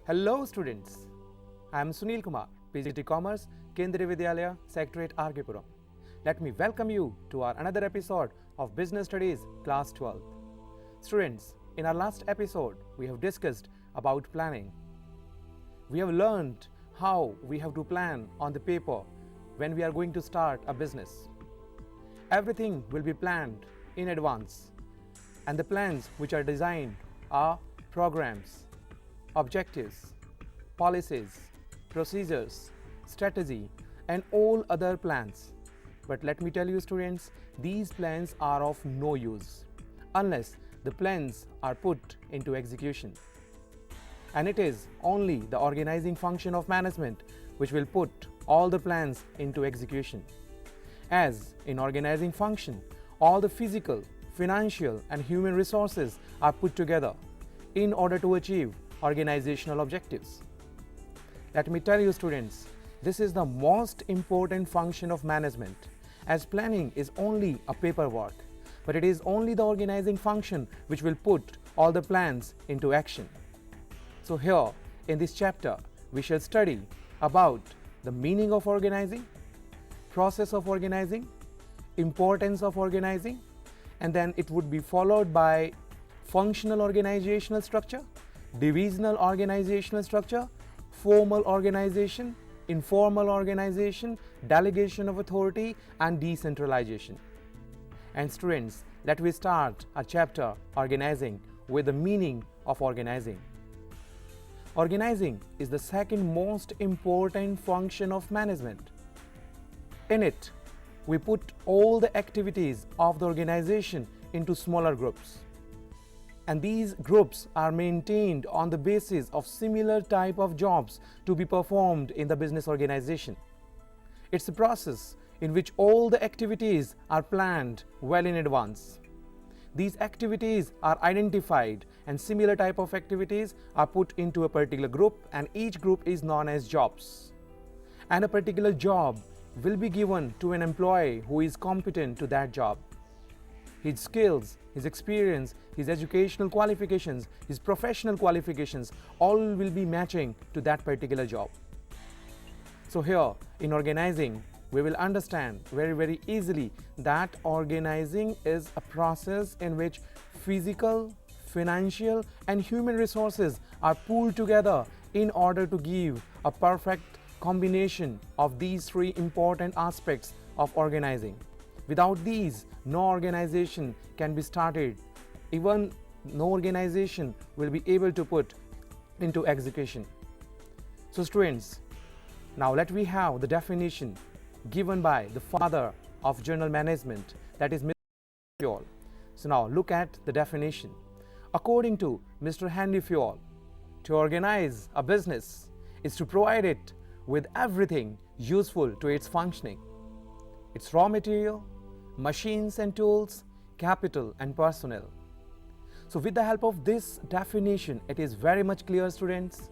Hello students, I am Sunil Kumar, PGT Commerce, Kendriya Vidyalaya, Secretariat RK-Puram. Let me welcome you to our another episode of Business Studies Class 12. Students, in our last episode, we have discussed about planning. We have learned how we have to plan on the paper when we are going to start a business. Everything will be planned in advance, and the plans which are designed are programs, objectives, policies, procedures, strategy, and all other plans. But let me tell you students, these plans are of no use unless the plans are put into execution. And it is only the organizing function of management which will put all the plans into execution. As in organizing function, all the physical, financial, and human resources are put together in order to achieve organizational objectives. Let me tell you students, this is the most important function of management, as planning is only a paperwork, but it is only the organizing function which will put all the plans into action. So here in this chapter we shall study about the meaning of organizing, process of organizing, importance of organizing, and then it would be followed by functional organizational structure, divisional organizational structure, formal organization, informal organization, delegation of authority, and decentralization. And students, let me start our chapter organizing with the meaning of organizing. Organizing is the second most important function of management. In it, we put all the activities of the organization into smaller groups. And these groups are maintained on the basis of similar type of jobs to be performed in the business organization. It's a process in which all the activities are planned well in advance. These activities are identified and similar type of activities are put into a particular group, and each group is known as jobs. And a particular job will be given to an employee who is competent to that job. His skills, his experience, his educational qualifications, his professional qualifications, all will be matching to that particular job. So here in organizing, we will understand very easily that organizing is a process in which physical, financial, and human resources are pooled together in order to give a perfect combination of these three important aspects of organizing. Without these, no organization can be started. Even no organization will be able to put into execution. So students, now let me have the definition given by the father of general management, that is Mr. Fayol. So now look at the definition. According to Mr. Henry Fayol, to organize a business is to provide it with everything useful to its functioning. Its raw material, machines and tools, capital and personnel. So with the help of this definition, it is very much clear students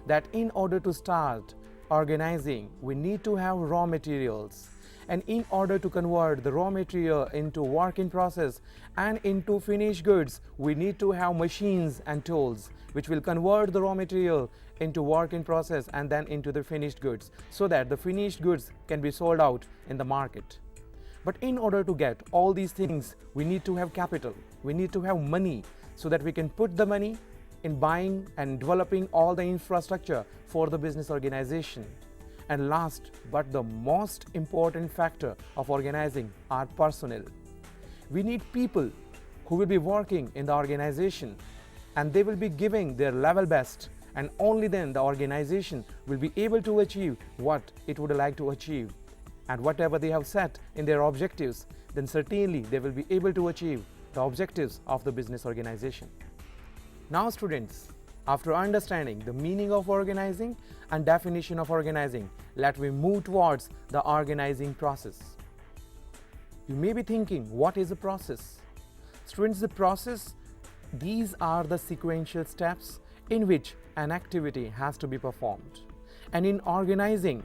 that in order to start organizing, we need to have raw materials, and in order to convert the raw material into work in process and into finished goods, we need to have machines and tools which will convert the raw material into work in process and then into the finished goods, so that the finished goods can be sold out in the market. But in order to get all these things, we need to have capital, we need to have money, so that we can put the money in buying and developing all the infrastructure for the business organization. And last but the most important factor of organizing are personnel. We need people who will be working in the organization, and they will be giving their level best, and only then the organization will be able to achieve what it would like to achieve. And whatever they have set in their objectives, then certainly they will be able to achieve the objectives of the business organization. Now students, after understanding the meaning of organizing and definition of organizing, let me move towards the organizing process. You may be thinking, what is a process? Students, the process, these are the sequential steps in which an activity has to be performed. And in organizing,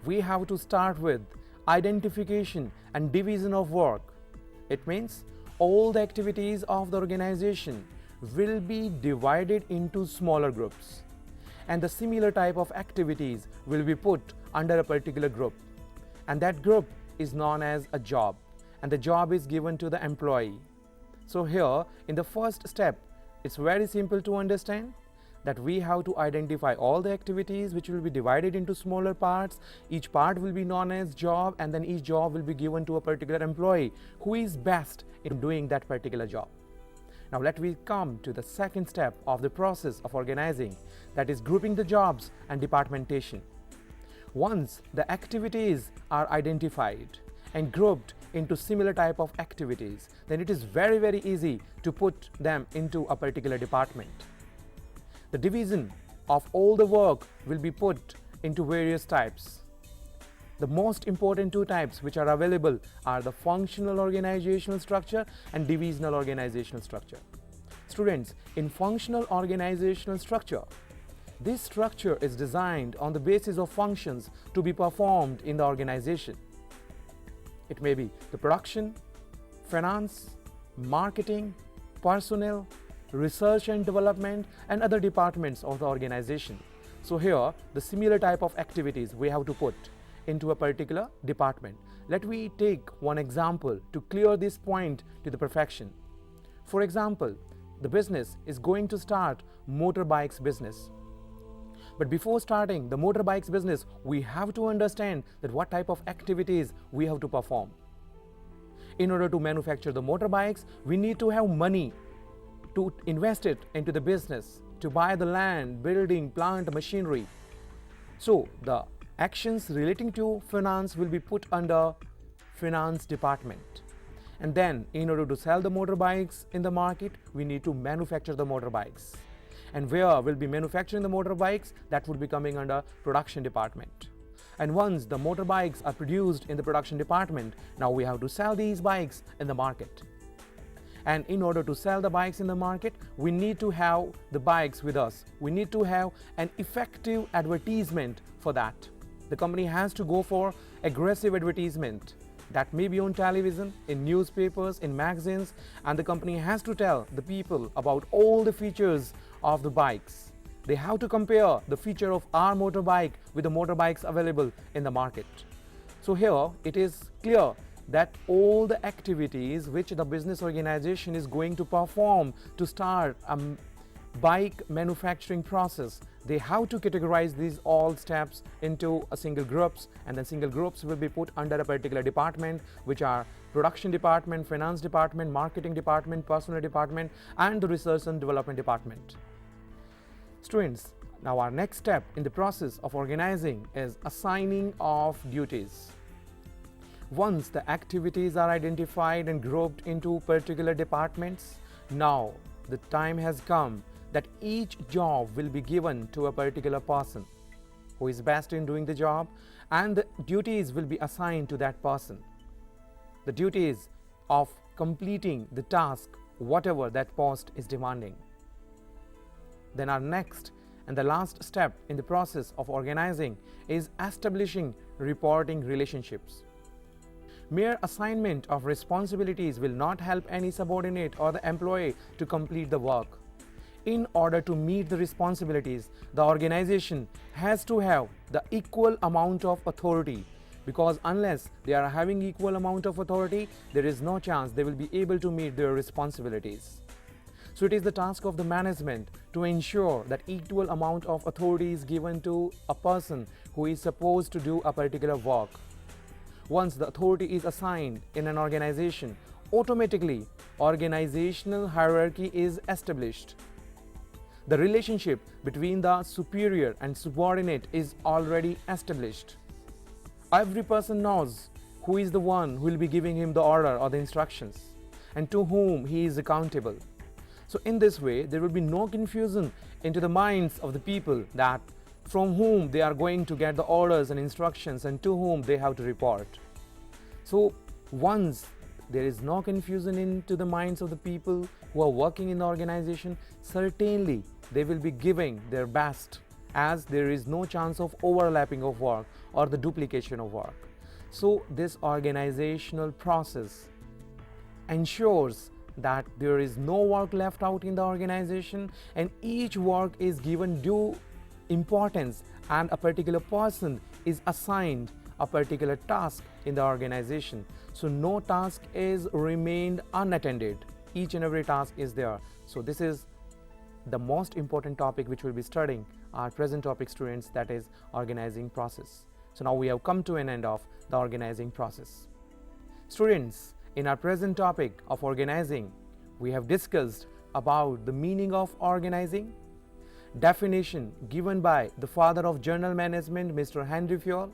we have to start with identification and division of work. It means all the activities of the organization will be divided into smaller groups, and the similar type of activities will be put under a particular group, and that group is known as a job, and the job is given to the employee. So here in the first step, it's very simple to understand that we have to identify all the activities which will be divided into smaller parts. Each part will be known as job, and then each job will be given to a particular employee who is best in doing that particular job. Now let me come to the second step of the process of organizing, that is grouping the jobs and departmentation. Once the activities are identified and grouped into similar type of activities, then it is very easy to put them into a particular department. The division of all the work will be put into various types. The most important two types which are available are the functional organizational structure and divisional organizational structure. Students, in functional organizational structure, this structure is designed on the basis of functions to be performed in the organization. It may be the production, finance, marketing, personnel, research and development, and other departments of the organization. So here the similar type of activities we have to put into a particular department. Let me take one example to clear this point to the perfection. For example, the business is going to start motorbikes business. But before starting the motorbikes business, we have to understand that what type of activities we have to perform. In order to manufacture the motorbikes, we need to have money to invest it into the business, to buy the land, building, plant, machinery. So the actions relating to finance will be put under finance department. And then in order to sell the motorbikes in the market, we need to manufacture the motorbikes. And where we'll be manufacturing the motorbikes, that would be coming under production department. And once the motorbikes are produced in the production department, now we have to sell these bikes in the market. And in order to sell the bikes in the market, we need to have the bikes with us. We need to have an effective advertisement for that. The company has to go for aggressive advertisement. That may be on television, in newspapers, in magazines, and the company has to tell the people about all the features of the bikes. They have to compare the feature of our motorbike with the motorbikes available in the market. So here it is clear that all the activities which the business organization is going to perform to start a bike manufacturing process, they have to categorize these all steps into a single groups, and then single groups will be put under a particular department, which are production department, finance department, marketing department, personnel department, and the research and development department. Students, now our next step in the process of organizing is assigning of duties. Once the activities are identified and grouped into particular departments, now the time has come that each job will be given to a particular person who is best in doing the job, and the duties will be assigned to that person. The duties of completing the task, whatever that post is demanding. Then our next and the last step in the process of organizing is establishing reporting relationships. Mere assignment of responsibilities will not help any subordinate or the employee to complete the work. In order to meet the responsibilities, the organization has to have the equal amount of authority, because unless they are having equal amount of authority, there is no chance they will be able to meet their responsibilities. So it is the task of the management to ensure that equal amount of authority is given to a person who is supposed to do a particular work. Once the authority is assigned in an organization, automatically organizational hierarchy is established. The relationship between the superior and subordinate is already established. Every person knows who is the one who will be giving him the order or the instructions, and to whom he is accountable. So in this way, there will be no confusion into the minds of the people that from whom they are going to get the orders and instructions and to whom they have to report. So once there is no confusion into the minds of the people who are working in the organization, certainly they will be giving their best, as there is no chance of overlapping of work or the duplication of work. So this organizational process ensures that there is no work left out in the organization and each work is given due importance and a particular person is assigned a particular task in the organization. So no task is remained unattended. Each and every task is there. So this is the most important topic which we'll be studying our present topic, students, that is organizing process. So now we have come to an end of the organizing process. Students, in our present topic of organizing, we have discussed about the meaning of organizing, definition given by the father of journal management, Mr. Henry Fayol,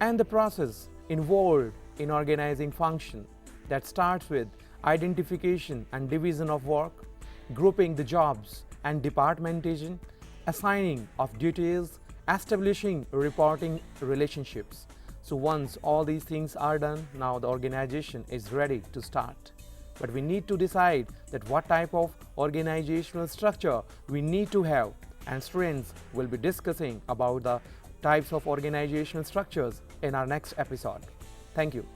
and the process involved in organizing function that starts with identification and division of work, grouping the jobs and departmentation, assigning of duties, establishing reporting relationships. So once all these things are done, now the organization is ready to start. But we need to decide that what type of organizational structure we need to have, and students will be discussing about the types of organizational structures in our next episode. Thank you.